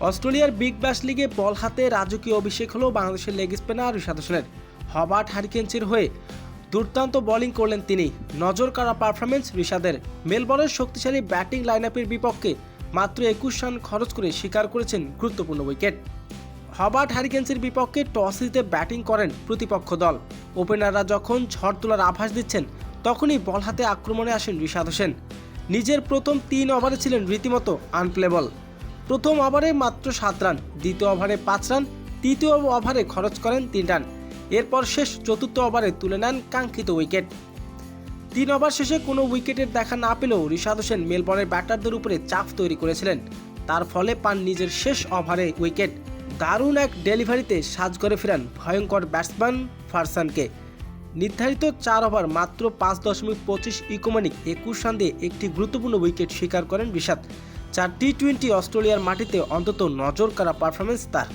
অস্ট্রেলিয়ার Big Bash লিগে বল হাতে রাজকীয় অভিষেক হলো বাংলাদেশের লেগ স্পিনার রিশাদ হোসেনের। হবার্ট হারিকেনসের হয়ে দুর্দান্ত বোলিং করলেন তিনি। নজর কাড়া পারফরমেন্স রিশাদের। মেলবোর্নের শক্তিশালী ব্যাটিং লাইনআপের বিপক্ষে মাত্র 21 রান খরচ করে শিকার করেছেন গুরুত্বপূর্ণ উইকেট। হবার্ট হারিকেনসের বিপক্ষে টস জিতে ব্যাটিং করেন প্রতিপক্ষ দল। ওপেনাররা যখন ঝড় তোলার আভাস দিচ্ছেন তখনই বল হাতে আক্রমণে আসেন রিশাদ হোসেন। নিজের প্রথম 3 ওভারে ছিলেন রীতিমতো আনপ্লেবল। প্রথম ওভারে মাত্র 7 রান, দ্বিতীয় ওভারে 5 রান, তৃতীয় ওভারে খরচ করেন 3 রান। এরপর শেষ চতুর্থ ওভারে তুলে নেন কাঙ্ক্ষিত উইকেট। 3 ওভার শেষে কোনো উইকেটের দেখা না পেলেও রিশাদ হোসেন মেলবোর্নের ব্যাটারদের উপরে চাপ তৈরি করেছিলেন। তার ফলে পান নিজের শেষ ওভারে উইকেট। দারুণ এক ডেলিভারিতে সাজ করে ফেরান ভয়ঙ্কর ব্যাটসম্যান ফারসানকে। নির্ধারিত 4 ওভার মাত্র 5.25 ইকোনমিক 21 রান দিয়ে একটি গুরুত্বপূর্ণ উইকেট শিকার করেন রিশাদ। 4 টি-20 অস্ট্রেলিয়ার মাটিতে অন্তত নজর কাড়া পারফরমেন্স তার।